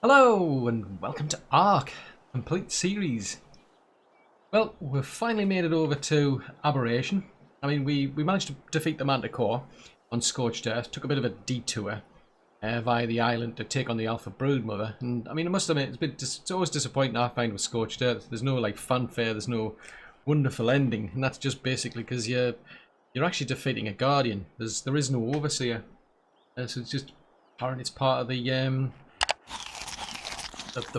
Hello and welcome to ARK Complete Series. Well, we've finally made it over to Aberration. I mean, we managed to defeat the Manticore on Scorched Earth. Took a bit of a detour via the island to take on the Alpha Broodmother. And I mean, I must admit, it's always disappointing I find with Scorched Earth. There's no like fanfare, there's no wonderful ending, and that's just basically because you're actually defeating a Guardian. There is no Overseer, so it's just apparently it's part of the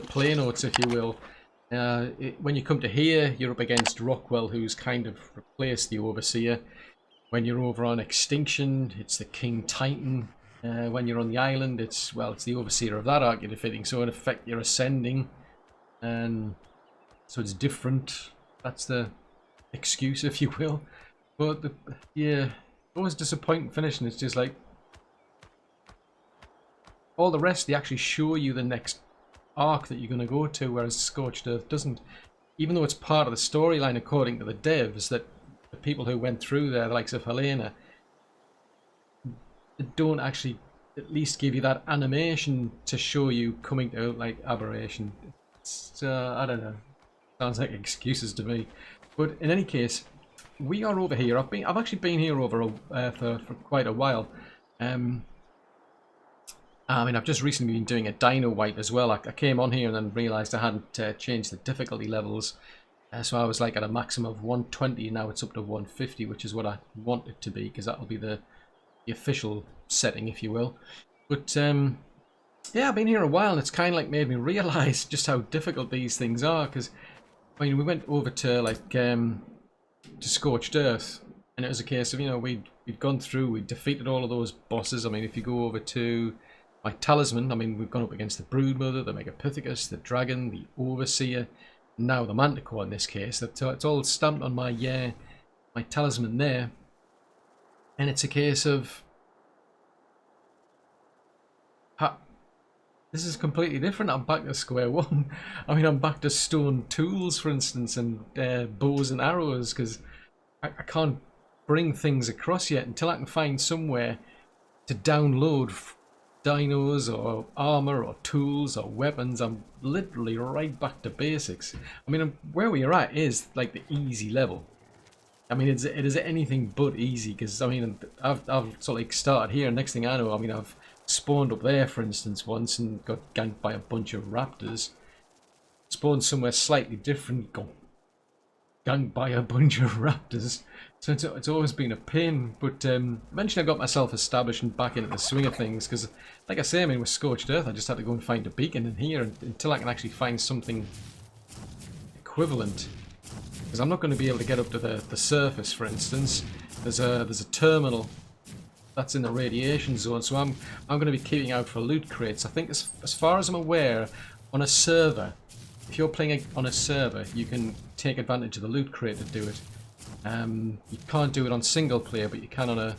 play notes, if you will. When you come to here, you're up against Rockwell, who's kind of replaced the Overseer. When you're over on Extinction, it's the King Titan. When you're on the island, it's the Overseer of that arc you're defeating. So in effect, you're ascending, and so it's different. That's the excuse, if you will. But yeah, always disappointing finish, and it's just like all the rest. They actually show you the next arc that you're going to go to, whereas Scorched Earth doesn't, even though it's part of the storyline according to the devs, that the people who went through there, the likes of Helena, don't actually at least give you that animation to show you coming to like Aberration. It's, I don't know, sounds like excuses to me. But in any case, we are over here. I've actually been here over for quite a while. I mean, I've just recently been doing a dino wipe as well. I came on here and then realised I hadn't changed the difficulty levels. So I was like at a maximum of 120, now it's up to 150, which is what I want it to be, because that'll be the official setting, if you will. But yeah, I've been here a while, and it's kind of like made me realise just how difficult these things are, because I mean, we went over to like to Scorched Earth, and it was a case of, you know, we'd gone through, we defeated all of those bosses. I mean, if you go over to my talisman, I mean, we've gone up against the Broodmother, the Megapithecus, the Dragon, the Overseer, now the Manticore in this case. It's all stamped on my my talisman there, and it's a case of this is completely different. I'm back to square one. I mean, I'm back to stone tools, for instance, and bows and arrows, because I can't bring things across yet until I can find somewhere to download dinos or armor or tools or weapons. I'm literally right back to basics. I mean, where we are at is like the easy level. I mean, it is anything but easy, because I mean, I've sort of like started here, and next thing I know, I mean, I've spawned up there, for instance, once and got ganked by a bunch of raptors. Spawned somewhere slightly different, got ganked by a bunch of raptors. So it's always been a pain, but eventually I got myself established and back into the swing of things, because like I say, I mean, with Scorched Earth, I just had to go and find a beacon in here until I can actually find something equivalent, because I'm not going to be able to get up to the surface, for instance. There's a terminal that's in the radiation zone, so I'm going to be keeping out for loot crates. I think as far as I'm aware, on a server, if you're playing on a server, you can take advantage of the loot crate to do it. You can't do it on single player, but you can on a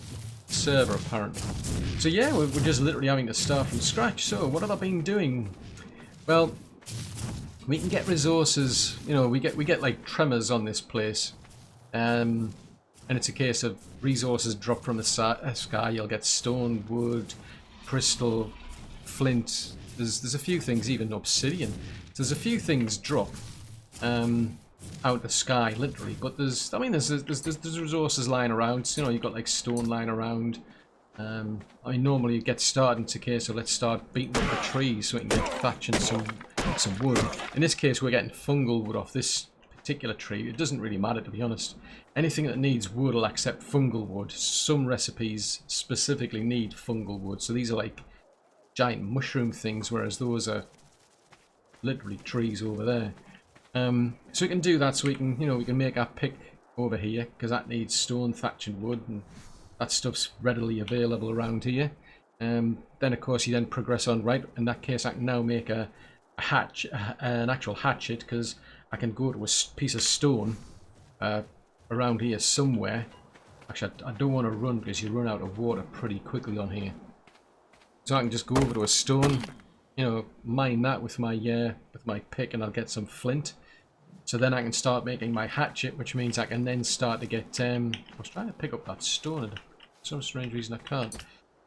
server apparently. So yeah, we're just literally having to start from scratch. So what have I been doing? Well, we can get resources. You know, we get like tremors on this place, and it's a case of resources drop from the sky. You'll get stone, wood, crystal, flint. There's a few things, even obsidian. So there's a few things drop out the sky, literally. But there's resources lying around. So, you know, you've got like stone lying around. I mean, normally you get started into a case of let's start beating up the trees so we can get thatch and some wood. In this case, we're getting fungal wood off this particular tree. It doesn't really matter, to be honest. Anything that needs wood will accept fungal wood. Some recipes specifically need fungal wood, so these are like giant mushroom things, whereas those are literally trees over there. So we can do that, so we can, you know, we can make our pick over here, because that needs stone, thatch and wood, and that stuff's readily available around here. Then of course you then progress on. Right, in that case I can now make an actual hatchet, because I can go to a piece of stone around here somewhere. Actually, I don't want to run, because you run out of water pretty quickly on here. So I can just go over to a stone, you know, mine that with my pick, and I'll get some flint. So then I can start making my hatchet, which means I can then start to get. I was trying to pick up that stone, and for some strange reason I can't.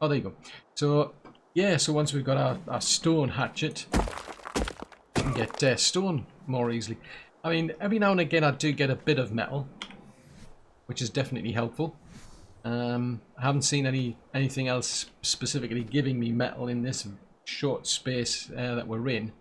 Oh, there you go. So yeah, so once we've got our stone hatchet, get stone more easily. I mean, every now and again I do get a bit of metal, which is definitely helpful. I haven't seen anything else specifically giving me metal in this short space that we're in,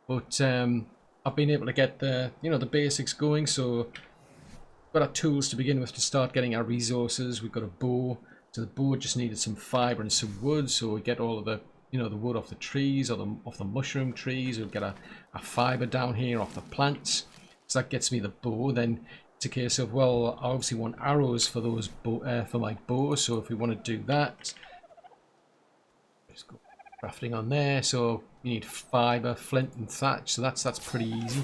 but I've been able to get the the basics going. So we've got our tools to begin with to start getting our resources. We've got a bow, so the bow just needed some fibre and some wood, so we get all of the the wood off the trees or off the mushroom trees. We'll get a fibre down here off the plants, so that gets me the bow. Then it's a case of, well, I obviously want arrows for those for my bow, so if we want to do that, just go crafting on there. So you need fibre, flint and thatch, so that's pretty easy.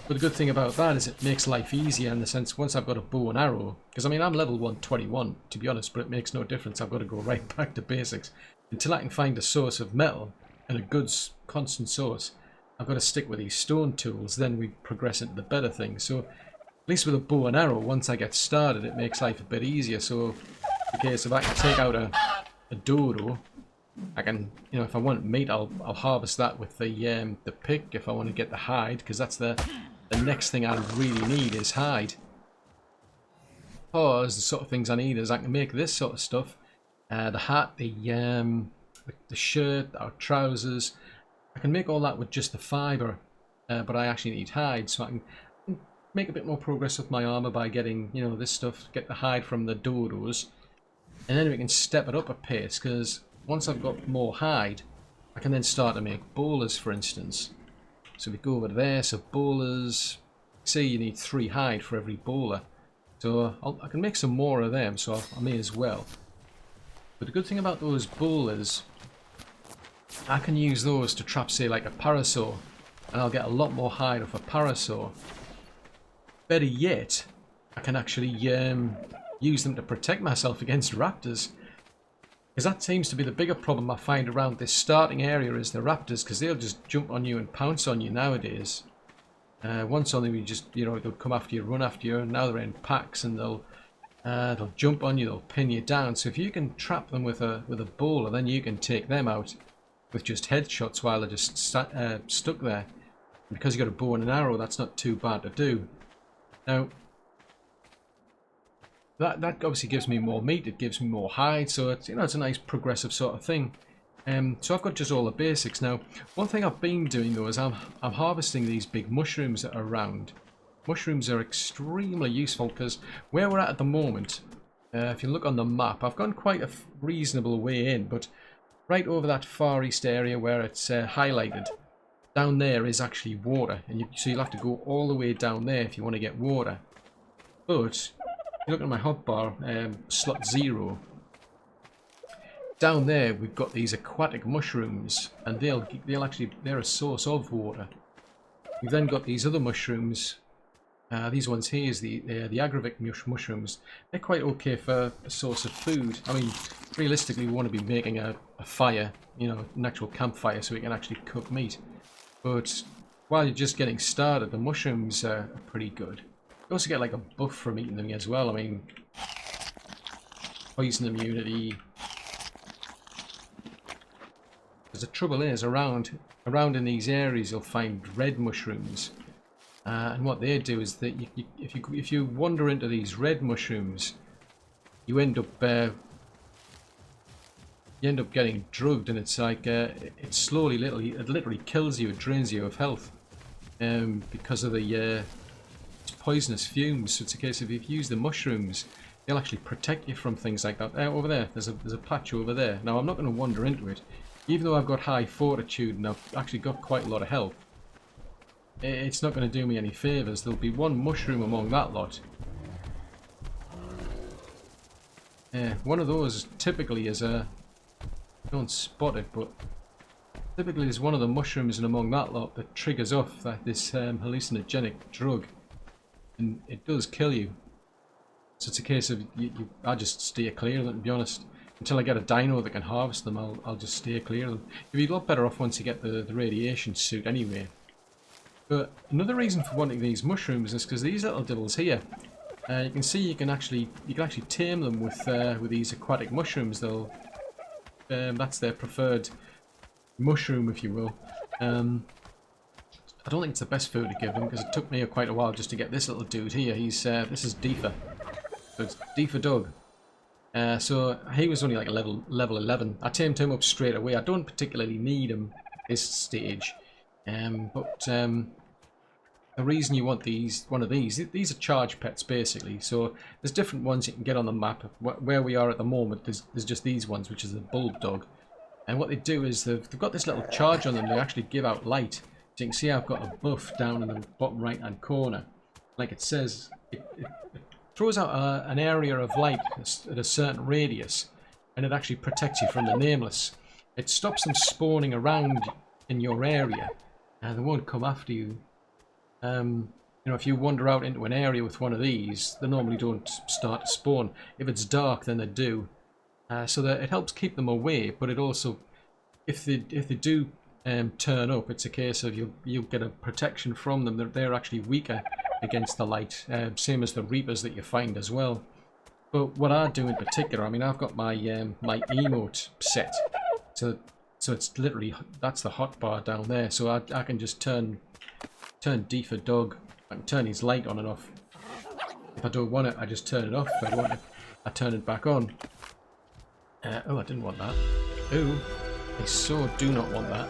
But the good thing about that is it makes life easier in the sense, once I've got a bow and arrow, because I mean I'm level 121 to be honest, but it makes no difference. I've got to go right back to basics until I can find a source of metal and a good constant source. I've got to stick with these stone tools, then we progress into the better things. So at least with a bow and arrow, once I get started, it makes life a bit easier. So in case if I can take out a dodo, I can, if I want meat, I'll harvest that with the pick. If I want to get the hide, because that's the next thing I really need is hide. Because the sort of things I need is I can make this sort of stuff, the hat, the shirt, our trousers. I can make all that with just the fibre, but I actually need hide, so I can make a bit more progress with my armour by getting, this stuff, get the hide from the dodos, and then we can step it up a pace, because once I've got more hide, I can then start to make bowlers, for instance. So we go over there, so bowlers, say you need 3 hide for every bowler, so I can make some more of them, so I may as well. But the good thing about those bowlers, I can use those to trap, say, like a parasaur, and I'll get a lot more hide off a parasaur. Better yet, I can actually use them to protect myself against raptors. Because that seems to be the bigger problem I find around this starting area is the raptors, because they'll just jump on you and pounce on you nowadays. Once only we just, they'll come after you, run after you, and now they're in packs and they'll jump on you, they'll pin you down. So if you can trap them with a bowler, then you can take them out with just headshots while they're just stuck there. And because you've got a bow and an arrow, that's not too bad to do. Now, that obviously gives me more meat, it gives me more hide, so it's it's a nice progressive sort of thing. So I've got just all the basics now. One thing I've been doing though is I'm harvesting these big mushrooms that are around. Mushrooms are extremely useful because where we're at the moment, if you look on the map, I've gone quite a reasonable way in, but right over that far east area where it's highlighted, down there is actually water, and so you'll have to go all the way down there if you want to get water. But if you look at my hotbar, slot 0, down there we've got these aquatic mushrooms, and they're a source of water. We've then got these other mushrooms. These ones here is the aggravatic mushrooms. They're quite okay for a source of food. I mean, realistically, we want to be making a fire, an actual campfire, so we can actually cook meat. But while you're just getting started, the mushrooms are pretty good. You also get like a buff from eating them as well. I mean, poison immunity. Because the trouble is, around in these areas, you'll find red mushrooms. And what they do is that if you wander into these red mushrooms, you end up getting drugged, and it's like it literally kills you. It drains you of health because of the poisonous fumes. So it's a case of if you use the mushrooms, they'll actually protect you from things like that. Over there, there's a patch over there. Now I'm not going to wander into it, even though I've got high fortitude and I've actually got quite a lot of health. It's not going to do me any favours. There'll be one mushroom among that lot. One of those typically is a... don't spot it, but typically there's one of the mushrooms in among that lot that triggers off this hallucinogenic drug, and it does kill you. So it's a case of I just steer clear of them, to be honest. Until I get a dino that can harvest them, I'll just steer clear of them. You'll be a lot better off once you get the radiation suit anyway. But another reason for wanting these mushrooms is because these little devils here, you can see you can actually tame them with these aquatic mushrooms. They'll that's their preferred mushroom, if you will. I don't think it's the best food to give them because it took me quite a while just to get this little dude here. He's this is Deefer. So it's Deefer Dog. So he was only like a level 11. I tamed him up straight away. I don't particularly need him at this stage. The reason you want one of these are charge pets basically. So there's different ones you can get on the map. Where we are at the moment, there's just these ones, which is the bulbdog. And what they do is they've got this little charge on them. They actually give out light. So you can see I've got a buff down in the bottom right hand corner. Like it says, it throws out an area of light at a certain radius, and it actually protects you from the nameless. It stops them spawning around in your area, and they won't come after you. You know, if you wander out into an area with one of these, they normally don't start to spawn. If it's dark, then they do. So that it helps keep them away, but it also, if they do turn up, it's a case of you'll get a protection from them. They're actually weaker against the light, same as the reapers that you find as well. But what I do in particular, I mean, I've got my my emote set, so it's literally, that's the hotbar down there. So I can just turn Deefer Dog. I can turn his light on and off. If I don't want it, I just turn it off. If I want it, I turn it back on. Oh, I didn't want that. Oh, I so do not want that.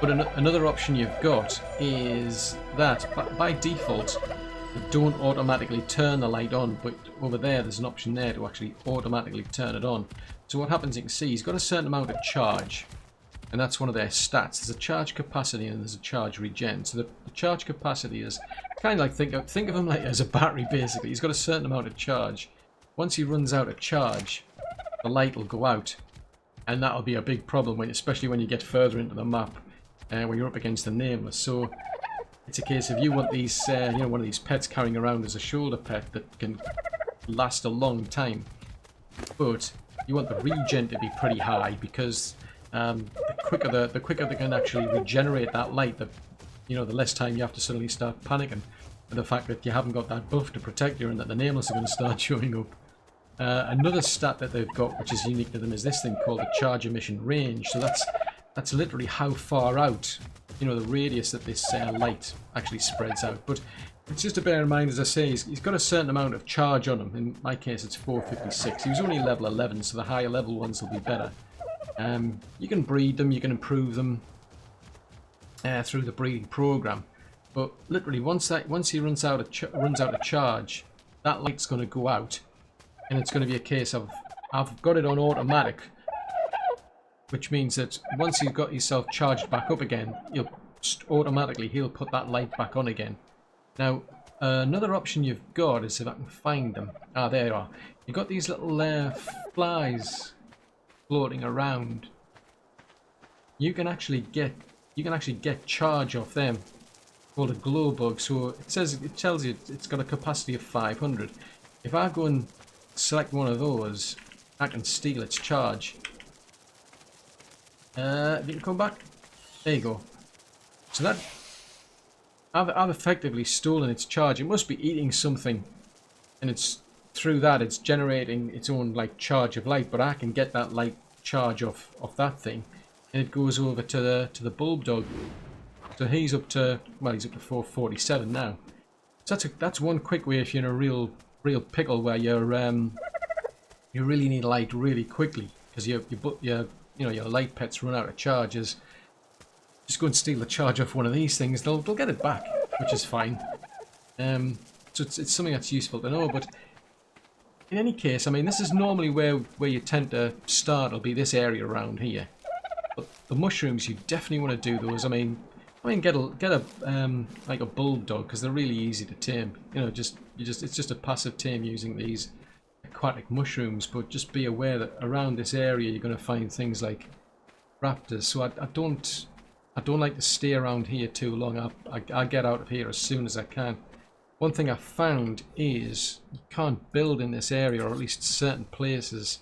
But another option you've got is that by default they don't automatically turn the light on, but over there's an option there to actually automatically turn it on. So what happens, you can see he's got a certain amount of charge, and that's one of their stats. There's a charge capacity and there's a charge regen. So the charge capacity is kind of like, think of him like as a battery basically. He's got a certain amount of charge. Once he runs out of charge, the light will go out, and that'll be a big problem, especially when you get further into the map. When you're up against the nameless. So it's a case of you want these, you know, one of these pets carrying around as a shoulder pet that can last a long time. But you want the regen to be pretty high, because the quicker they can actually regenerate that light, the less time you have to suddenly start panicking at the fact that you haven't got that buff to protect you and that the nameless are going to start showing up. Another stat that they've got, which is unique to them, is this thing called the charge emission range. So that's literally how far out, you know, the radius that this light actually spreads out. But it's just to bear in mind, as I say, he's got a certain amount of charge on him. In my case, it's 456. He was only level 11, so the higher level ones will be better. You can breed them, you can improve them through the breeding program. But literally, once he runs out of charge, that light's going to go out, and it's going to be a case of I've got it on automatic. Which means that once you've got yourself charged back up again, he'll put that light back on again. Now, another option you've got is, if I can find them. Ah, there you are. You've got these little flies floating around. You can actually get charge off them, called a glow bug. So it tells you it's got a capacity of 500. If I go and select one of those, I can steal its charge. If you can come back, there you go. So that I've effectively stolen its charge. It must be eating something, and it's through that it's generating its own like charge of light. But I can get that light charge off that thing, and it goes over to the bulbdog. So he's up to 447 now. So that's one quick way if you're in a real pickle where you really need light really quickly, because your light pets run out of charges. Just go and steal the charge off one of these things. They'll get it back, which is fine. So it's something that's useful to know. But in any case, I mean, this is normally where you tend to start. It'll be this area around here. But the mushrooms, you definitely want to do those. I mean, get a like a bulbdog, because they're really easy to tame. You know, it's just a passive tame using these aquatic mushrooms. But just be aware that around this area you're going to find things like raptors. So I don't like to stay around here too long. I get out of here as soon as I can. One thing I found is you can't build in this area, or at least certain places.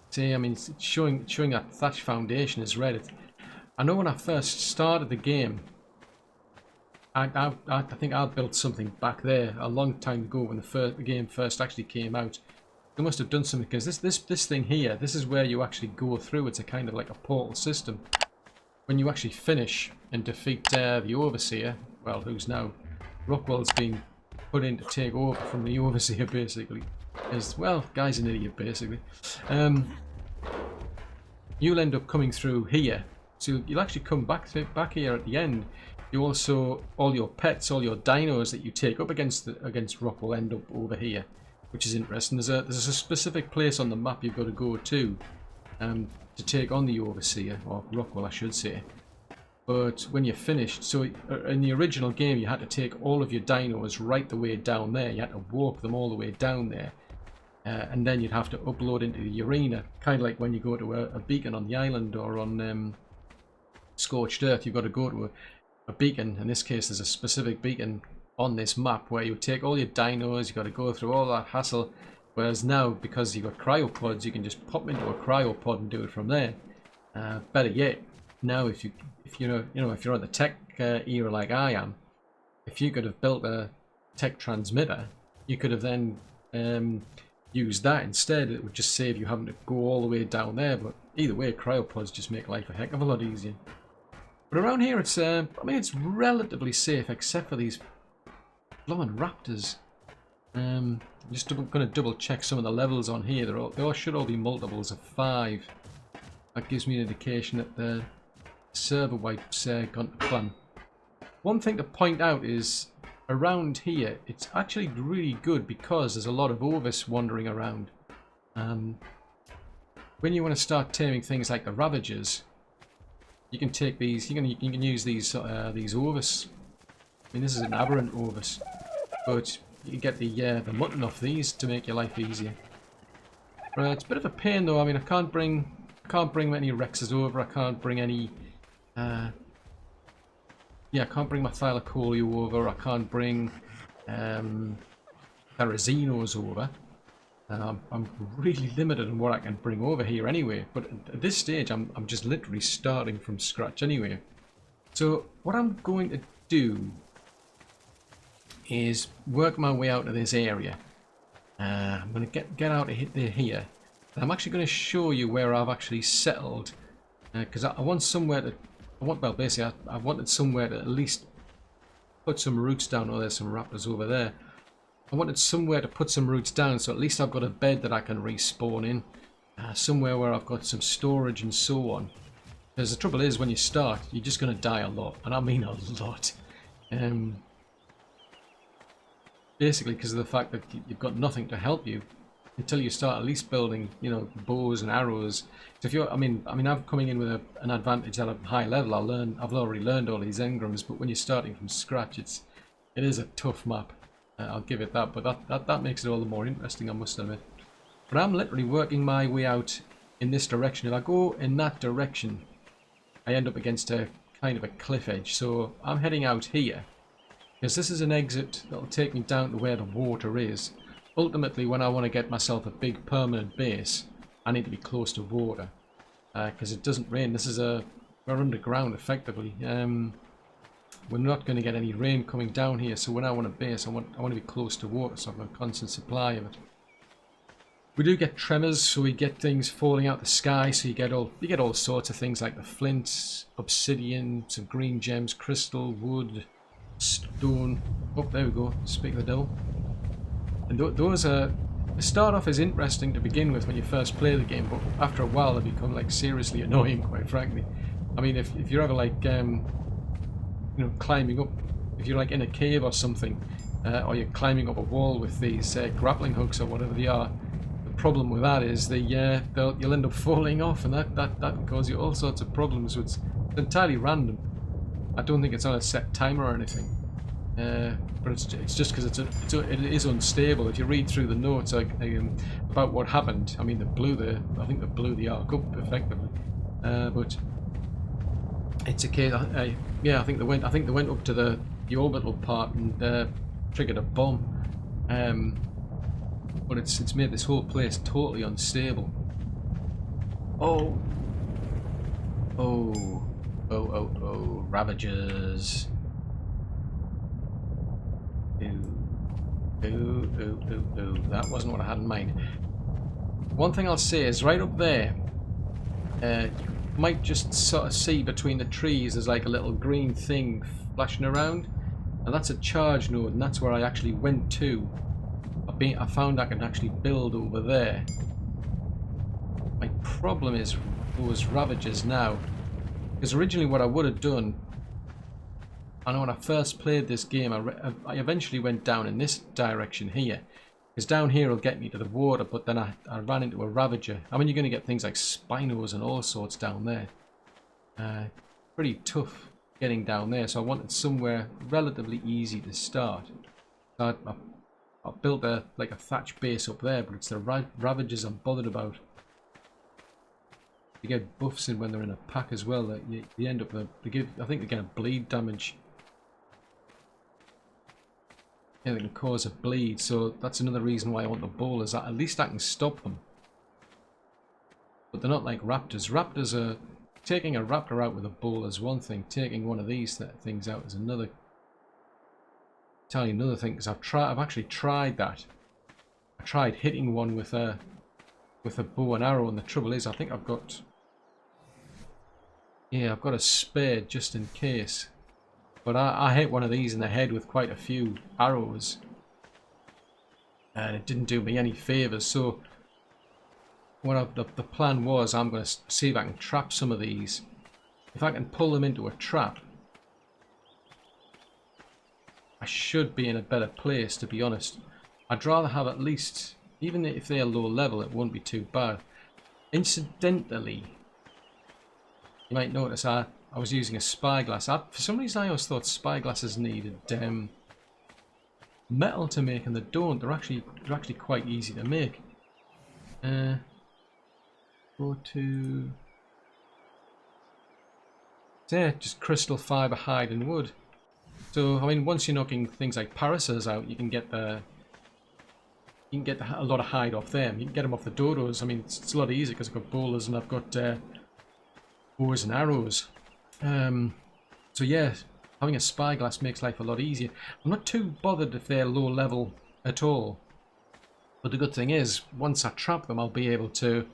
See, I mean, it's showing that thatch foundation is red. I know when I first started the game, I think I built something back there a long time ago when the game first actually came out. They must have done something, because this thing here, this is where you actually go through. It's a kind of like a portal system. when you actually finish and defeat the Overseer, well, who's now Rockwell's been put in to take over from the Overseer, basically. As well, guy's an idiot, basically. You'll end up coming through here, so you'll actually come back here at the end. You also, all your pets, all your dinos that you take up against Rockwell end up over here, which is interesting. There's a specific place on the map you've got to go to take on the Overseer, or Rockwell I should say. But when you're finished, so in the original game you had to take all of your dinos right the way down there. You had to walk them all the way down there. And then you'd have to upload into the arena, kind of like when you go to a beacon on the island or on Scorched Earth. You've got to go to a beacon. In this case, there's a specific beacon on this map where you take all your dinos. You've got to go through all that hassle. Whereas now, because you've got cryopods, you can just pop into a cryopod and do it from there. Better yet, now if you're on the tech era like I am, if you could have built a tech transmitter, you could have then use that instead. It would just save you having to go all the way down there. But either way, cryopods just make life a heck of a lot easier. But around here, it's I mean, it's relatively safe except for these blowing raptors. I'm just going to double check some of the levels on here. They all should all be multiples of 5. That gives me an indication that the server wipes gone to plan. One thing to point out is around here, it's actually really good because there's a lot of Ovis wandering around. When you want to start taming things like the Ravagers, you can take these. You can use these Ovis. I mean, this is an aberrant Ovis, but you can get the mutton off these to make your life easier. It's a bit of a pain though. I mean, I can't bring any Rexes over. I can't bring any. I can't bring my Thylacoleo over. I can't bring Therazinos over. I'm really limited on what I can bring over here anyway. But at this stage, I'm just literally starting from scratch anyway. So what I'm going to do is work my way out of this area. I'm going to get out of here. And I'm actually going to show you where I've actually settled, because I want somewhere to. Basically, I wanted somewhere to at least put some roots down. Oh, there's some raptors over there. I wanted somewhere to put some roots down, so at least I've got a bed that I can respawn in. Somewhere where I've got some storage and so on. Because the trouble is, when you start, you're just going to die a lot. And I mean a lot. Basically because of the fact that you've got nothing to help you until you start at least building, bows and arrows. So if you're, I mean, I'm coming in with an advantage at a high level. I've already learned all these engrams, but when you're starting from scratch, it is a tough map. I'll give it that, but that makes it all the more interesting, I must admit. But I'm literally working my way out in this direction. If I go in that direction, I end up against a kind of a cliff edge. So I'm heading out here, because this is an exit that'll take me down to where the water is. Ultimately, when I want to get myself a big permanent base, I need to be close to water, because it doesn't rain. We're underground effectively. We're not going to get any rain coming down here, so when I want a base, I want to be close to water, so I've got a constant supply of it. We do get tremors, so we get things falling out the sky. So you get all sorts of things like the flints, obsidian, some green gems, crystal, wood, stone. Oh, there we go. Speak of the devil. And those they start off as interesting to begin with when you first play the game, but after a while they become like seriously annoying, quite frankly. I mean, if you're ever like climbing up, if you're like in a cave or something, or you're climbing up a wall with these grappling hooks or whatever they are, the problem with that is you'll end up falling off, and that can cause you all sorts of problems. So it's entirely random. I don't think it's on a set timer or anything, but it's just because it is unstable. If you read through the notes about what happened, I mean, I think they blew the ARK up effectively, but. It's a case. I think they went up to the orbital part and triggered a bomb. But it's made this whole place totally unstable. Oh, Ravagers. That wasn't what I had in mind. One thing I'll say is right up there. might just sort of see between the trees there's like a little green thing flashing around, and that's a charge node, and that's where I actually went to. I found I can actually build over there. My problem is those Ravagers now, because originally what I would have done, I know when I first played this game, I eventually went down in this direction here, because down here will get me to the water, but then I ran into a Ravager. I mean, you're going to get things like Spinos and all sorts down there. Pretty tough getting down there, so I wanted somewhere relatively easy to start. So I built like a thatch base up there, but it's the Ravagers I'm bothered about. You get buffs in when they're in a pack as well. That you end up I think they get a bleed damage. Yeah, they can cause a bleed, so that's another reason why I want the bull, is that at least I can stop them. But they're not like raptors. Raptors are... Taking a raptor out with a bull is one thing. Taking one of these things out is another. Tell you another thing, because I've actually tried that. I tried hitting one with a bow and arrow, and the trouble is I think I've got... Yeah, I've got a spare just in case. But I hit one of these in the head with quite a few arrows, and it didn't do me any favours. So what the plan was, I'm going to see if I can trap some of these. If I can pull them into a trap, I should be in a better place, to be honest. I'd rather have at least, even if they're low level, it won't be too bad. Incidentally, you might notice I was using a spyglass. For some reason I always thought spyglasses needed metal to make, and they don't. They're actually quite easy to make. Go to... Yeah, just crystal fibre, hide and wood. So, I mean, once you're knocking things like Parasaurs out, you can get a lot of hide off them. You can get them off the dodos. I mean, it's a lot easier because I've got bowlers and I've got bows and arrows. So yeah, having a spyglass makes life a lot easier. I'm not too bothered if they're low level at all. But the good thing is, once I trap them, I'll be able to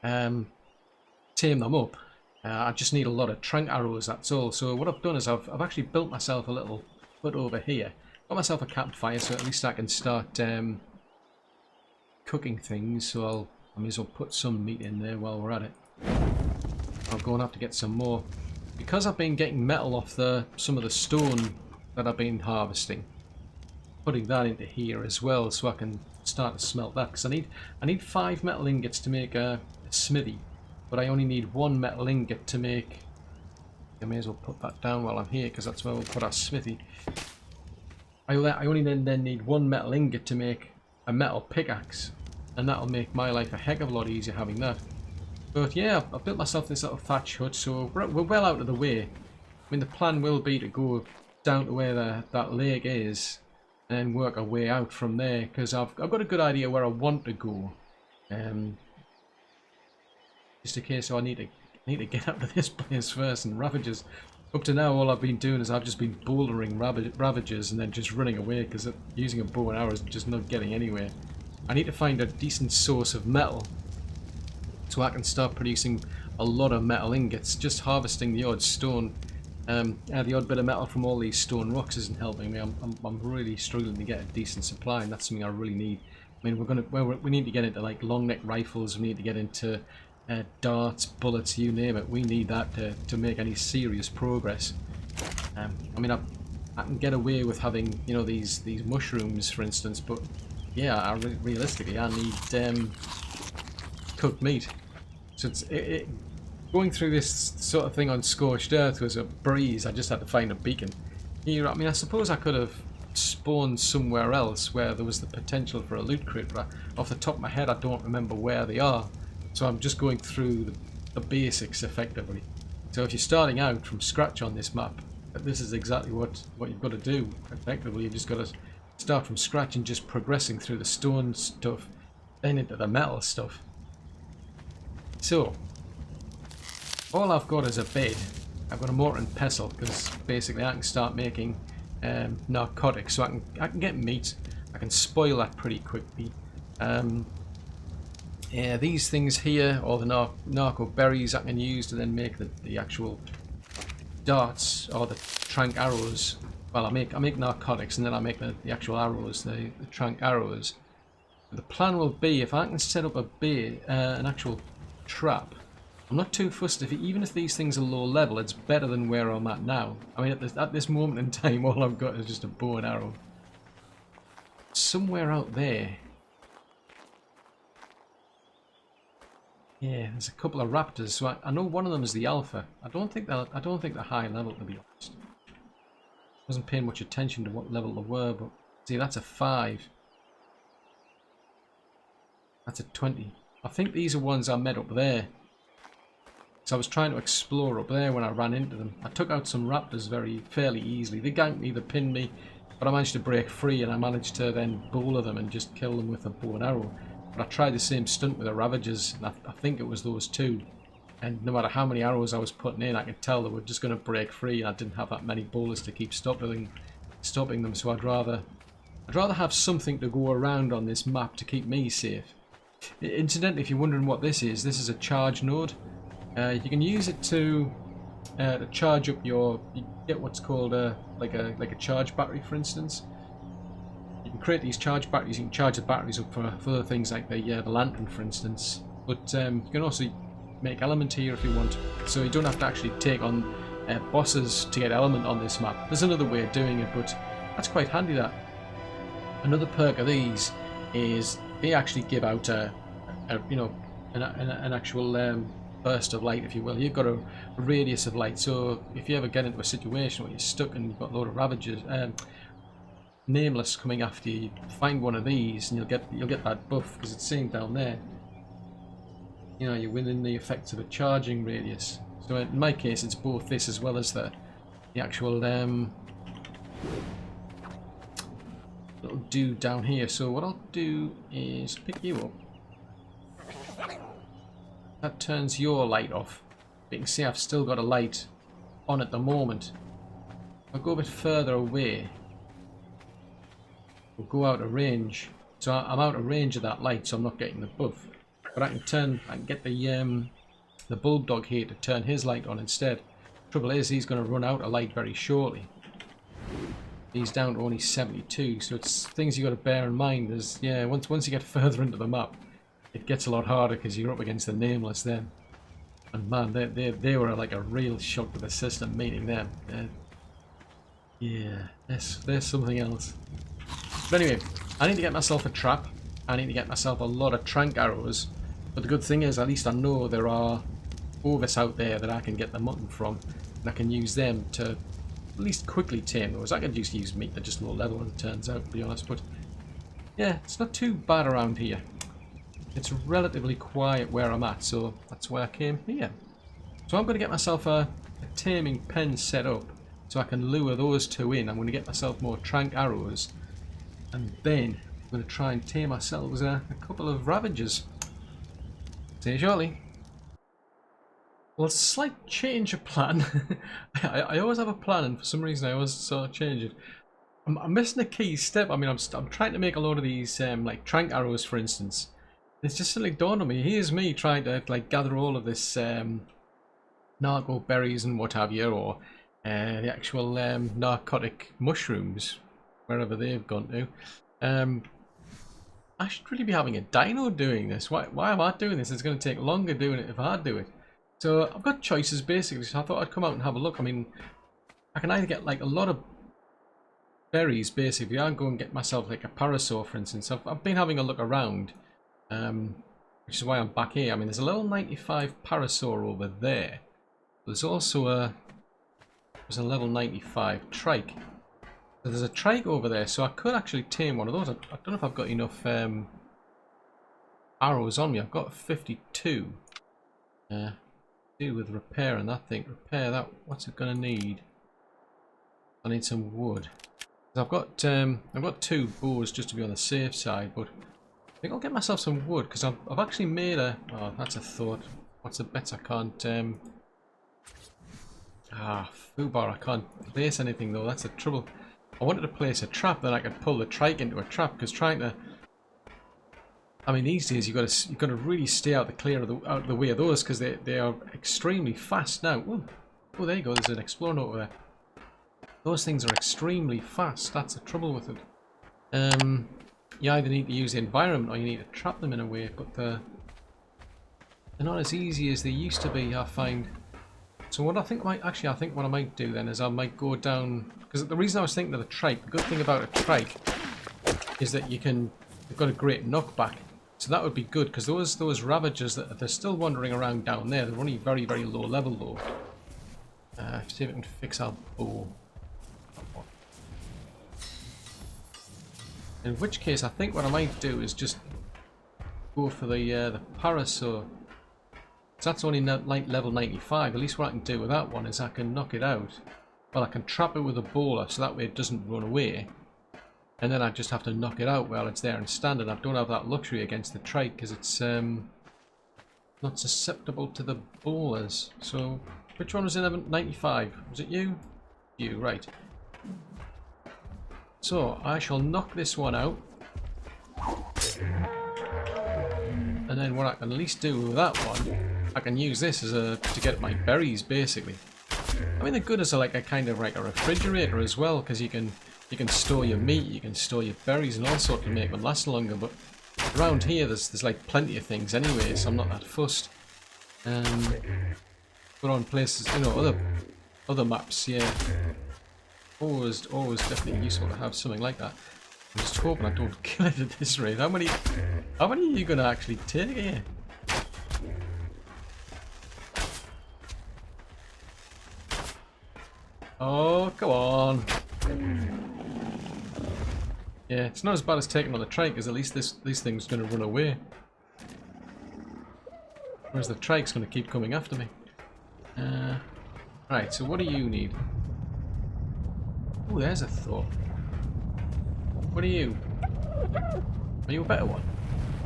tame them up. I just need a lot of trank arrows, that's all. So what I've done is I've actually built myself a little hut over here. Got myself a campfire, so at least I can start cooking things. So I may as well put some meat in there while we're at it. I'll go and have to get some more. Because I've been getting metal off some of the stone that I've been harvesting, putting that into here as well, so I can start to smelt that. Because I need 5 metal ingots to make a smithy, but I only need 1 metal ingot to make. I may as well put that down while I'm here, because that's where we'll put our smithy. I only then need 1 metal ingot to make a metal pickaxe, and that'll make my life a heck of a lot easier having that. But yeah, I've built myself this little thatch hut, so we're well out of the way. I mean, the plan will be to go down to where that lake is, and then work our way out from there, because I've got a good idea where I want to go. Just in case, so I need to get out of this place first. And Ravagers, up to now, all I've been doing is I've just been bouldering Ravagers and then just running away, because using a bow and arrow is just not getting anywhere. I need to find a decent source of metal, so I can start producing a lot of metal ingots. Just harvesting the odd stone, the odd bit of metal from all these stone rocks isn't helping me. I'm really struggling to get a decent supply, and that's something I really need. I mean, we need to get into like long neck rifles. We need to get into darts, bullets, you name it. We need that to make any serious progress. I mean, I can get away with having, you know, these mushrooms, for instance, but yeah, realistically, I need cooked meat. So going through this sort of thing on scorched earth was a breeze. I just had to find a beacon. Here, I mean, I suppose I could have spawned somewhere else where there was the potential for a loot crate, but off the top of my head, I don't remember where they are. So I'm just going through the basics effectively. So if you're starting out from scratch on this map, this is exactly what you've got to do. Effectively, you've just got to start from scratch and just progressing through the stone stuff, then into the metal stuff. So, all I've got is a bed. I've got a mortar and pestle, because basically I can start making narcotics. So I can get meat. I can spoil that pretty quickly. these things here, or the narco berries, I can use to then make the actual darts or the trank arrows. Well, I make narcotics and then I make the actual arrows, the trank arrows. But the plan will be, if I can set up an actual trap. I'm not too fussed even if these things are low level. It's better than where I'm at now. I mean, at this moment in time, all I've got is just a bow and arrow. Somewhere out there. Yeah, there's a couple of raptors. So I know one of them is the alpha. I don't think they're high level, to be honest. Wasn't paying much attention to what level they were, but see, that's a 5. That's a 20. I think these are ones I met up there. So I was trying to explore up there when I ran into them. I took out some raptors fairly easily. They ganked me, they pinned me, but I managed to break free and I managed to then bowler them and just kill them with a bow and arrow. But I tried the same stunt with the Ravagers, and I think it was those two. And no matter how many arrows I was putting in, I could tell they were just going to break free, and I didn't have that many bowlers to keep stopping them. So I'd rather have something to go around on this map to keep me safe. Incidentally, if you're wondering what this is a charge node. You can use it to charge up you get what's called like a charge battery, for instance. You can create these charge batteries. You can charge the batteries up for other things like the lantern, for instance. But you can also make element here if you want, so you don't have to actually take on bosses to get element on this map. There's another way of doing it, but that's quite handy. That another perk of these is they actually give out an actual burst of light, if you will. You've got a radius of light, so if you ever get into a situation where you're stuck and you've got a load of Ravagers, nameless coming after you, find one of these and you'll get that buff, because it's saying down there, you know, you're within the effects of a charging radius. So in my case, it's both this as well as the actual little dude down here. So what I'll do is pick you up. That turns your light off. You can see I've still got a light on at the moment. I'll go a bit further away. We'll go out of range. So I'm out of range of that light, so I'm not getting the buff. But I can get the bulbdog here to turn his light on instead. Trouble is, he's going to run out of light very shortly. He's down to only 72, so it's things you got to bear in mind. Is once you get further into the map, it gets a lot harder because you're up against the nameless then. And man, they were like a real shock to the system meeting them. Yeah, there's something else. But anyway, I need to get myself a trap. I need to get myself a lot of trank arrows. But the good thing is, at least I know there are Ovis out there that I can get the mutton from, and I can use them to at least quickly tame those. I could just use meat that just low level, as it turns out, to be honest. But yeah, it's not too bad around here. It's relatively quiet where I'm at, so that's why I came here. So I'm going to get myself a taming pen set up so I can lure those two in. I'm going to get myself more trank arrows, and then I'm going to try and tame ourselves a couple of Ravagers. See you shortly. Well, slight change of plan. I always have a plan, and for some reason I always sort of change it. I'm missing a key step. I mean, I'm trying to make a lot of these like trank arrows, for instance. It's just suddenly dawned on me. Here's me trying to like gather all of this narco berries and what have you, or the actual narcotic mushrooms, wherever they've gone to. I should really be having a dino doing this. Why am I doing this? It's going to take longer doing it if I do it. So I've got choices basically, so I thought I'd come out and have a look. I mean, I can either get like a lot of berries basically. I'll go and get myself like a Parasaur, for instance. I've been having a look around, which is why I'm back here. I mean, there's a level 95 Parasaur over there. There's also a level 95 trike. So there's a trike over there, so I could actually tame one of those. I don't know if I've got enough arrows on me. I've got 52. Do with repair and that thing. Repair that. What's it gonna need? I need some wood. I've got 2 bows just to be on the safe side, but I think I'll get myself some wood because I've actually made a. Oh, that's a thought. What's the bets I can't? Foobar. I can't place anything though. That's the trouble. I wanted to place a trap, then I could pull the trike into a trap, because I I mean, these days you've got to really stay out of the way of those because they are extremely fast now. Ooh. Oh, there you go. There's an explorer over there. Those things are extremely fast. That's the trouble with it. You either need to use the environment or you need to trap them in a way, but they're not as easy as they used to be, I find. So what I think what I might do then is I might go down, because the reason I was thinking of the trike, the good thing about a trike is that you've got a great knockback. So that would be good, because those ravagers they're still wandering around down there. They're only very, very low level though. See if I can fix our bow. In which case, I think what I might do is just go for the Parasaur. So that's only level 95. At least what I can do with that one is I can knock it out. Well, I can trap it with a bowler, so that way it doesn't run away. And then I just have to knock it out while it's there and standing. I don't have that luxury against the trike because it's not susceptible to the bowlers. So, which one was in level 95? Was it you? You, right. So, I shall knock this one out. And then what I can at least do with that one, I can use this as to get my berries, basically. I mean, they're good as a kind of like a refrigerator as well, because you can store your meat, you can store your berries and all sorts to make them last longer. But around here, there's like plenty of things anyway, so I'm not that fussed. But on places, you know, other maps, yeah. Always definitely useful to have something like that. I'm just hoping I don't kill it at this rate. How many are you gonna actually take here? Oh, come on. Yeah, it's not as bad as taking on the trike, because at least this thing's gonna run away. Whereas the trike's gonna keep coming after me. Right, so what do you need? Oh, there's a thought. What are you? Are you a better one?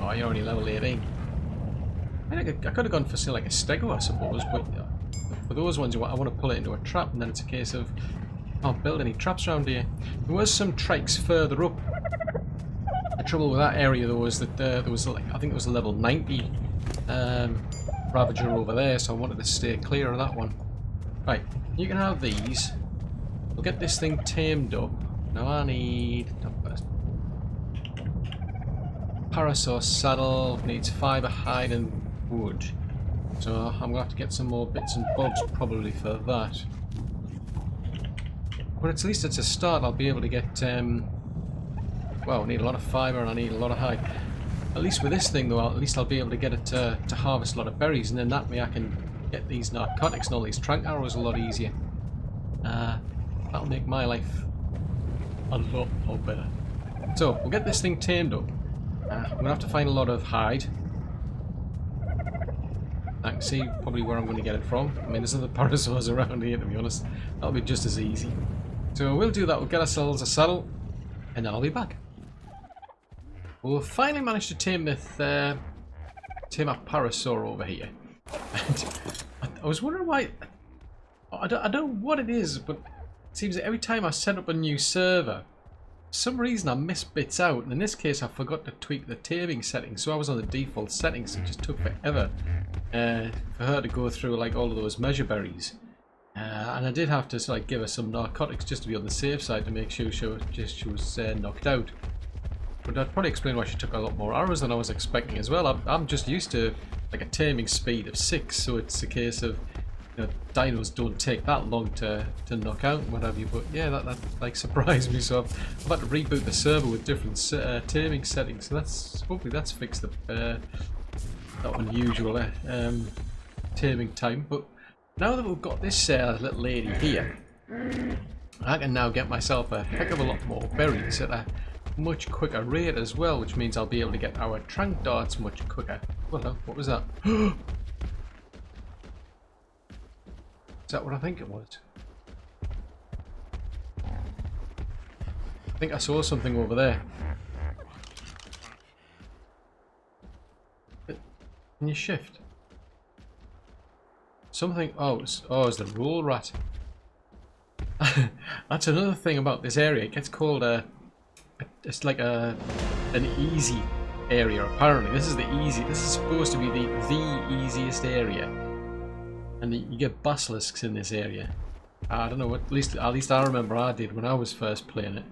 Oh, you're only level 18. I could have gone for, say, like a stego, I suppose, but for those ones, I want to pull it into a trap, and then it's a case of, I can't build any traps around here. There was some trikes further up. The trouble with that area, though, was that there was, like, I think it was a level 90 Ravager over there, so I wanted to stay clear of that one. Right, you can have these. We'll get this thing tamed up. Now I need Parasaur saddle, needs fibre, hide and wood. So I'm going to have to get some more bits and bobs probably for that. But at least it's a start. I'll be able to get, well, I need a lot of fibre and I need a lot of hide. At least with this thing though, at least I'll be able to get it to harvest a lot of berries, and then that way I can get these narcotics and all these trank arrows a lot easier. That'll make my life a lot more better. So, we'll get this thing tamed up. I'm going to have to find a lot of hide. I can see probably where I'm going to get it from. I mean, there's other parasaurs around here, to be honest. That'll be just as easy. So we'll do that. We'll get ourselves a saddle, and then I'll be back. We'll finally manage to tame this, tame our Parasaur over here. And I was wondering why. I don't know what it is, but it seems that every time I set up a new server, for some reason I miss bits out, and in this case I forgot to tweak the taming settings, so I was on the default settings. It just took forever for her to go through like all of those measure berries, and I did have to like give her some narcotics just to be on the safe side to make sure she was knocked out. But that'd probably explain why she took a lot more arrows than I was expecting as well. I'm just used to like a taming speed of 6, so it's a case of, you know, dinos don't take that long to knock out and what have you. But yeah, that like surprised me. So I've had to reboot the server with different taming settings. So hopefully that's fixed that unusual taming time. But now that we've got this little lady here, I can now get myself a heck of a lot more berries at a much quicker rate as well, which means I'll be able to get our trank darts much quicker. What was that? Is that what I think it was? I think I saw something over there. Can you shift? Something. Oh, it's the roll rat. That's another thing about this area. It gets called it's like an easy area. Apparently, this is supposed to be the easiest area, and you get basilisks in this area. I don't know. At least I remember I did when I was first playing it.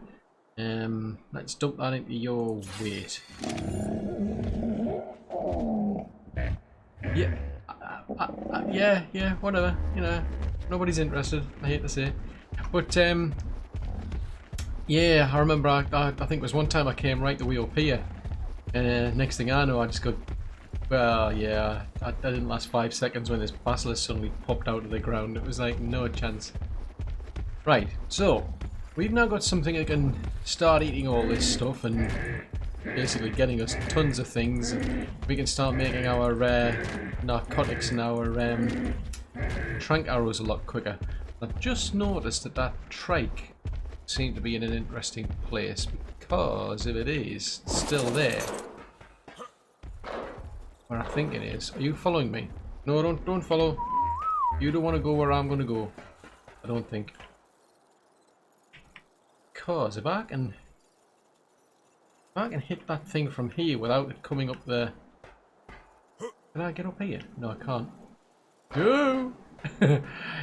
Let's dump that into your weight. Yeah, yeah, whatever. You know, nobody's interested. I hate to say, but yeah, I remember. I think it was one time I came right the way up here, and next thing I know, I just got. Well, yeah, I didn't last 5 seconds when this basilisk suddenly popped out of the ground. It was like no chance. Right, so we've now got something that can start eating all this stuff and basically getting us tons of things. We can start making our narcotics and our trank arrows a lot quicker. I've just noticed that trike seemed to be in an interesting place, because if it is, it's still there. Where I think it is. Are you following me? No, don't follow. You don't want to go where I'm going to go. I don't think. Because if I can hit that thing from here without it coming up there. Can I get up here? No, I can't. No!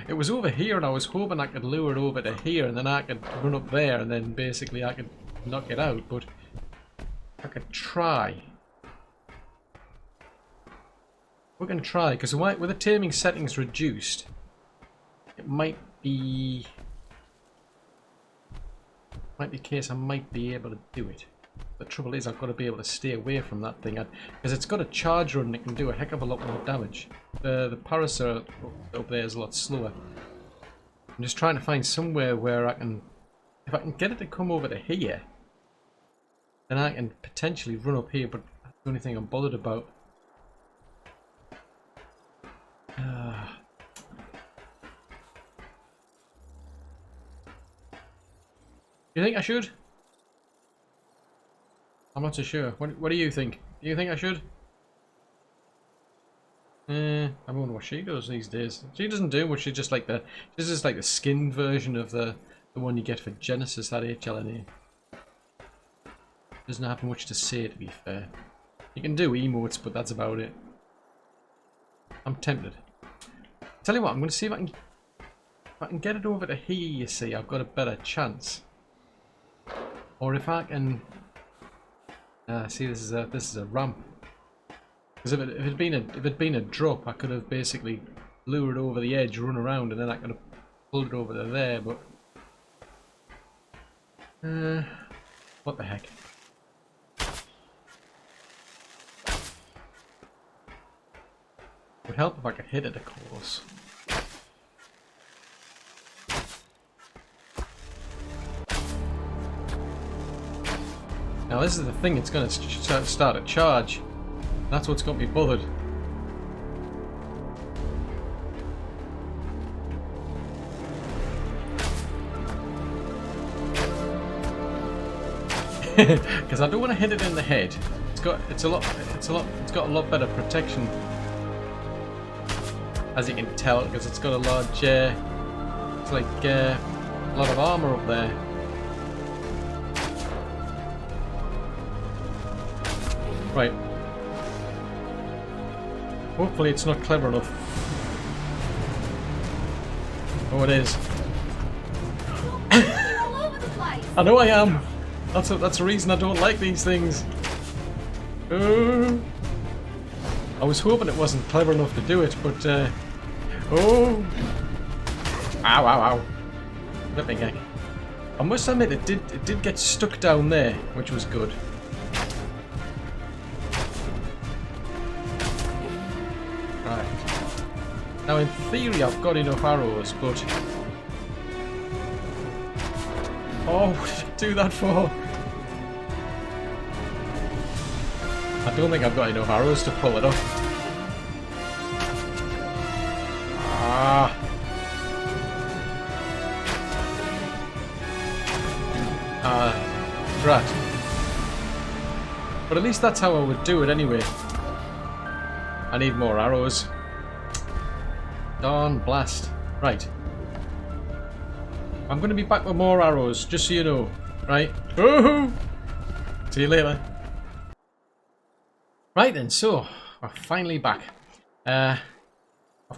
It was over here and I was hoping I could lure it over to here and then I could run up there and then basically I could knock it out, but I could try. We're going to try, because with the taming settings reduced, it might be a case I might be able to do it. The trouble is I've got to be able to stay away from that thing, because it's got a charge run and it can do a heck of a lot more damage. The Parasaur up there is a lot slower. I'm just trying to find somewhere where if I can get it to come over to here, then I can potentially run up here, but that's the only thing I'm bothered about. You think I should? I'm not so sure. What do you think? Do you think I should? I wonder what she does these days. She doesn't do much. She's just like the skinned version of the one you get for Genesis, that HLNA. Doesn't have much to say, to be fair. You can do emotes, but that's about it. I'm tempted. Tell you what, I'm going to see if I can get it over to here. You see, I've got a better chance. Or if I can, see, this is a ramp. Because if it had been a drop, I could have basically lured over the edge, run around, and then I could have pulled it over to there. But what the heck? It would help if I could hit it, of course. Now this is the thing, it's going to start a charge. That's what's got me bothered. Because I don't want to hit it in the head. It's got a lot better protection, as you can tell, because it's got a large, it's like a lot of armour up there. Right. Hopefully it's not clever enough. Oh, it is. All over the place. I know I am. That's the reason I don't like these things. I was hoping it wasn't clever enough to do it, but oh! Ow! Ow! Ow! Flipping heck! I must admit, it did get stuck down there, which was good. Now, in theory, I've got enough arrows, but... Oh, what did I do that for? I don't think I've got enough arrows to pull it off. Ah! Right. But at least that's how I would do it anyway. I need more arrows. Darn blast. Right. I'm going to be back with more arrows, just so you know. Right? Woohoo! See you later. Right then, so we're finally back. I've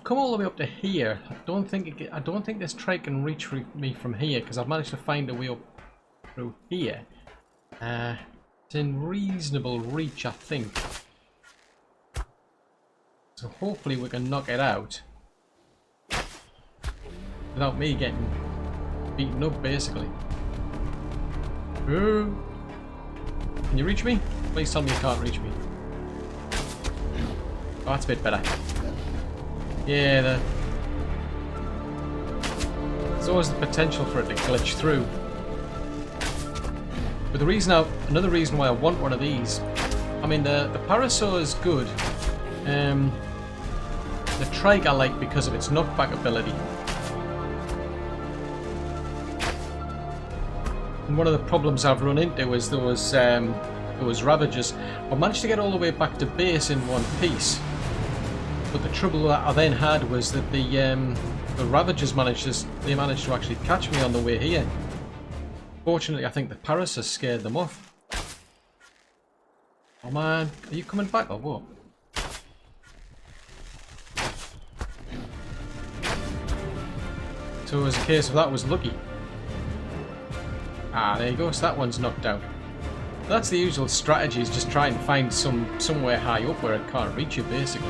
come all the way up to here. I don't think this trike can reach me from here because I've managed to find a way up through here. It's in reasonable reach, I think. So hopefully we can knock it out without me getting beaten up, basically. Ooh. Can you reach me? Please tell me you can't reach me. Oh, that's a bit better. Yeah, there's always the potential for it to glitch through. But another reason why I want one of these, I mean the Parasaur is good. The trike I like because of its knockback ability. And one of the problems I've run into is those Ravagers. I managed to get all the way back to base in one piece. But the trouble that I then had was that the Ravagers managed to actually catch me on the way here. Fortunately, I think the Parasaur scared them off. Oh man, are you coming back or what? So it was a case of that was lucky. Ah, there you go, so that one's knocked out. That's the usual strategy, is just try and find somewhere high up where it can't reach you, basically.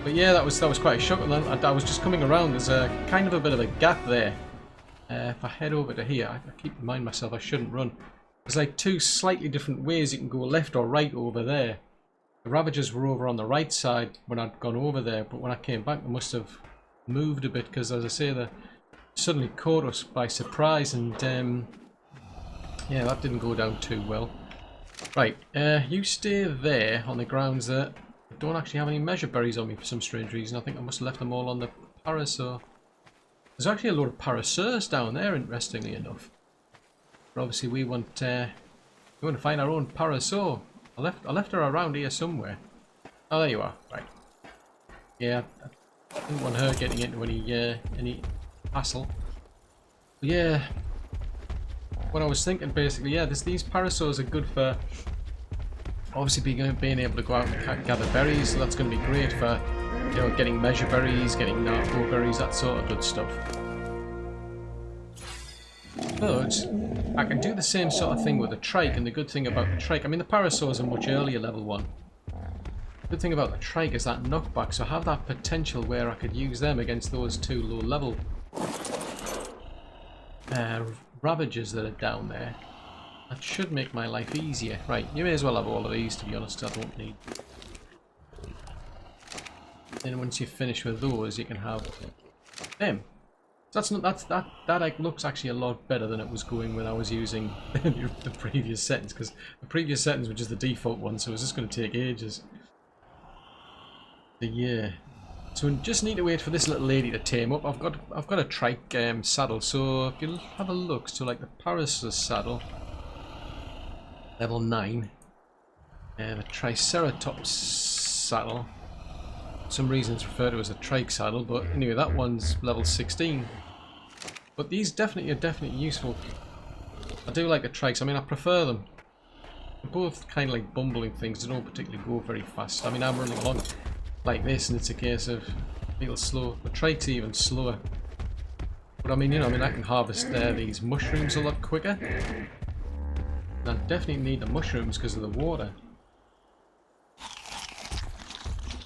But yeah, that was quite a shock. I was just coming around. There's a kind of a bit of a gap there. If I head over to here, I keep reminding myself I shouldn't run. There's like two slightly different ways you can go left or right over there. The Ravagers were over on the right side when I'd gone over there, but when I came back they must have moved a bit because, as I say, they suddenly caught us by surprise, and yeah, that didn't go down too well. Right, you stay there on the grounds that I don't actually have any measure berries on me for some strange reason. I think I must have left them all on the Parasaur. There's actually a lot of Parasaurs down there, interestingly enough. But obviously we want to find our own Parasaur. I left her around here somewhere. Oh, there you are. Right. Yeah, I didn't want her getting into any hassle. But yeah, what I was thinking basically, yeah, these Parasaurs are good for obviously being able to go out and gather berries. So that's going to be great for, you know, getting measure berries, getting narco berries, that sort of good stuff. But I can do the same sort of thing with the trike, and the good thing about the trike, I mean the Parasaur is a much earlier level one. The good thing about the trike is that knockback, so I have that potential where I could use them against those two low level Ravagers that are down there. That should make my life easier. Right, you may as well have all of these, to be honest. I don't need. Then once you finish with those, you can have them. So that looks actually a lot better than it was going when I was using the previous settings, because the previous settings were just the default one, so it was just going to take ages. Yeah. So we just need to wait for this little lady to tame up. I've got a trike saddle, so if you have a look, so like the Parasaur saddle. Level 9. The Triceratops saddle. Some reasons refer to as a trike saddle, but anyway, that one's level 16. But these are definitely useful. I do like the trikes. I mean, I prefer them. They're both kind of like bumbling things. They don't particularly go very fast. I mean, I'm running along like this, and it's a case of a little slow. The trike's even slower. But I mean, you know, I can harvest these mushrooms a lot quicker. I definitely need the mushrooms because of the water.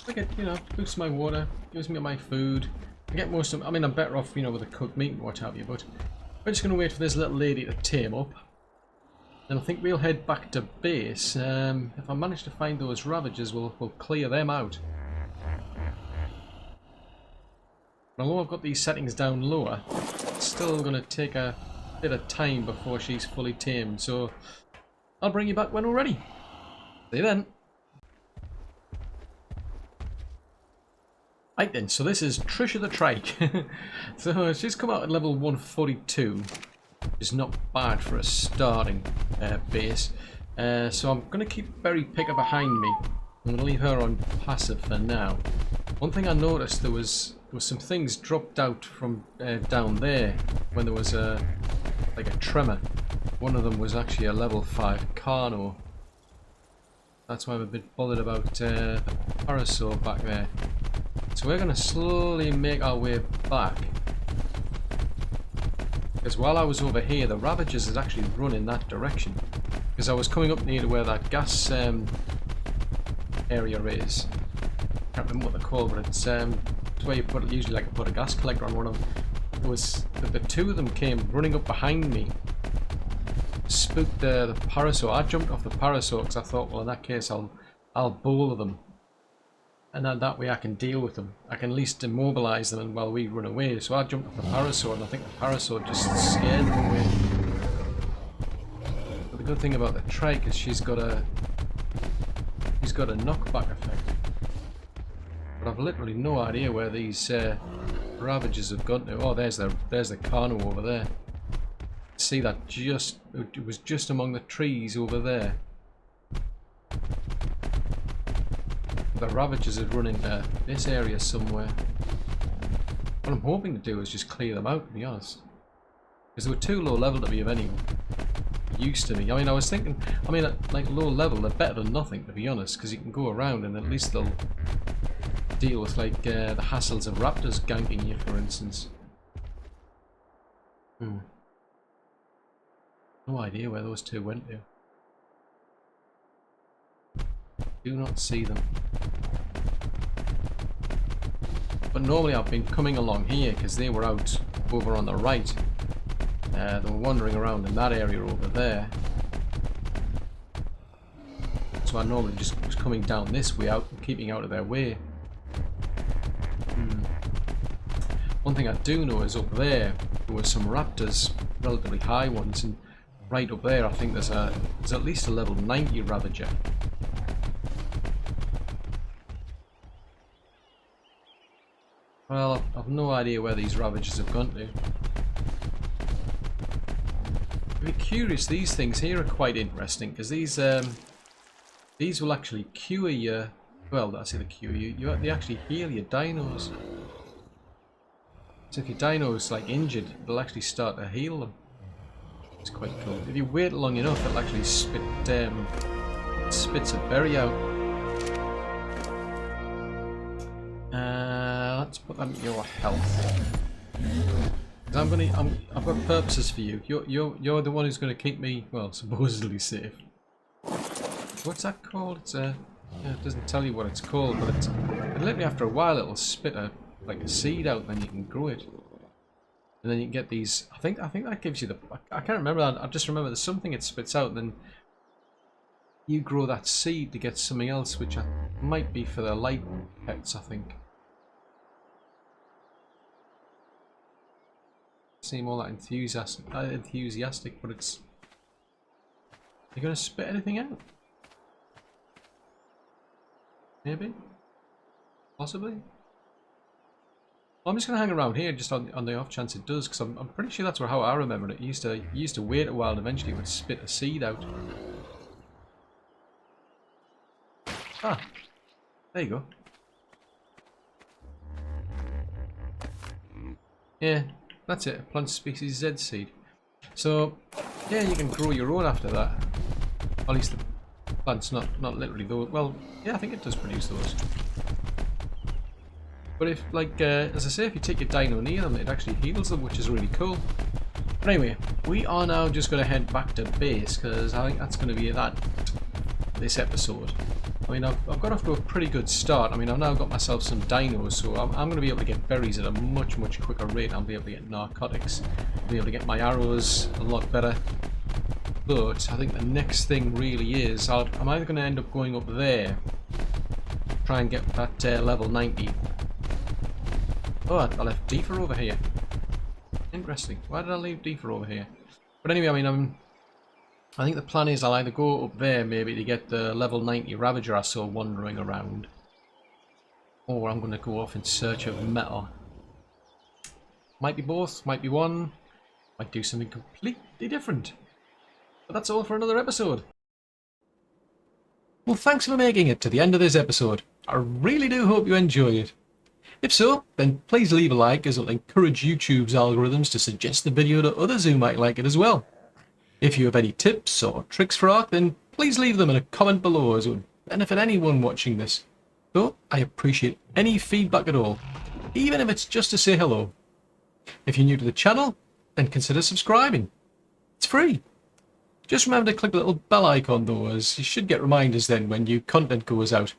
I get, you know, boosts my water, gives me my food. I get most of, I mean, I'm better off, you know, with the cooked meat and what have you, but we're just going to wait for this little lady to tame up. And I think we'll head back to base. If I manage to find those Ravagers, we'll clear them out. Although I've got these settings down lower, it's still going to take a bit of time before she's fully tamed, so I'll bring you back when we're ready. See you then. Right then, so this is Trisha the Trike. So she's come out at level 142, which is not bad for a starting base. So I'm going to keep Berry Picker behind me. I'm going to leave her on passive for now. One thing I noticed, there was some things dropped out from down there when there was like a tremor. One of them was actually a level 5 Carno. That's why I'm a bit bothered about the Parasaur back there. So we're going to slowly make our way back. Because while I was over here, the Ravagers had actually run in that direction. Because I was coming up near to where that gas area is. I can't remember what they're called, but it's where you put, usually like put a gas collector on one of them. It was, the two of them came running up behind me. Spooked the Parasaur. I jumped off the Parasaur because I thought, well, in that case, I'll bowl them. And then that way I can deal with them. I can at least immobilize them while we run away. So I jumped off the Parasaur, and I think the Parasaur just scared them away. But the good thing about the trike is she's got a knockback effect. But I've literally no idea where these Ravagers have gone to. Oh, there's the Carno over there. See that? It was just among the trees over there. The Ravagers had run into this area somewhere. What I'm hoping to do is just clear them out, to be honest. Because they were too low level to be of any use to me. I mean, I was thinking, like low level, they're better than nothing, to be honest, because you can go around and at least they'll deal with like the hassles of raptors ganking you, for instance. No idea where those two went to. Do not see them. But normally I've been coming along here because they were out over on the right. They were wandering around in that area over there. So I normally just was coming down this way out and keeping out of their way. One thing I do know is up there were some raptors, relatively high ones, and right up there I think there's at least a level 90 Ravager. Well, I've no idea where these Ravagers have gone to. I'd be curious, these things here are quite interesting, because these will actually cure your, well, I say they cure you, they actually heal your dinos. So if your dino's like injured, they'll actually start to heal them. It's quite cool. If you wait long enough, it'll actually spits a berry out. Let's put that in your health. I've got purposes for you. You're the one who's going to keep me, well, supposedly safe. What's that called? It's yeah, it doesn't tell you what it's called, but and literally after a while it'll spit like a seed out, then you can grow it, and then you can get these. I think that gives you the. I can't remember that. I just remember there's something it spits out, and then you grow that seed to get something else, which might be for the light pets, I think. Seem all that enthusiastic, but it's. You're gonna spit anything out? Maybe? Possibly? I'm just gonna hang around here just on the off chance it does, because I'm pretty sure that's how I remember it. You used to wait a while and eventually it would spit a seed out. Ah, there you go. Yeah, that's it. A plant species Z seed. So yeah, you can grow your own after that. At least the plant's not literally though. Well, yeah, I think it does produce those. But if, like, as I say, if you take your dino near them, it actually heals them, which is really cool. But anyway, we are now just going to head back to base, because I think that's going to be this episode. I mean, I've got off to a pretty good start. I mean, I've now got myself some dinos, so I'm going to be able to get berries at a much quicker rate. I'll be able to get narcotics. I'll be able to get my arrows a lot better. But I think the next thing really is, I'm either going to end up going up there, try and get that level 90. Oh, I left Deefer over here. Interesting. Why did I leave Deefer over here? But anyway, I mean, I think the plan is I'll either go up there maybe to get the level 90 Ravager I saw wandering around, or I'm going to go off in search of metal. Might be both, might be one, might do something completely different. But that's all for another episode. Well, thanks for making it to the end of this episode. I really do hope you enjoy it. If so, then please leave a like, as it'll encourage YouTube's algorithms to suggest the video to others who might like it as well. If you have any tips or tricks for ARK, then please leave them in a comment below, as it would benefit anyone watching this. So I appreciate any feedback at all, even if it's just to say hello. If you're new to the channel, then consider subscribing. It's free. Just remember to click the little bell icon though, as you should get reminders then when new content goes out.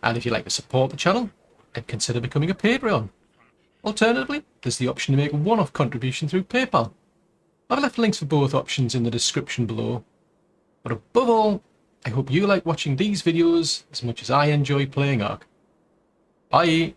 And if you'd like to support the channel, then consider becoming a Patreon. Alternatively, there's the option to make a one-off contribution through PayPal. I've left links for both options in the description below. But above all, I hope you like watching these videos as much as I enjoy playing ARK. Bye!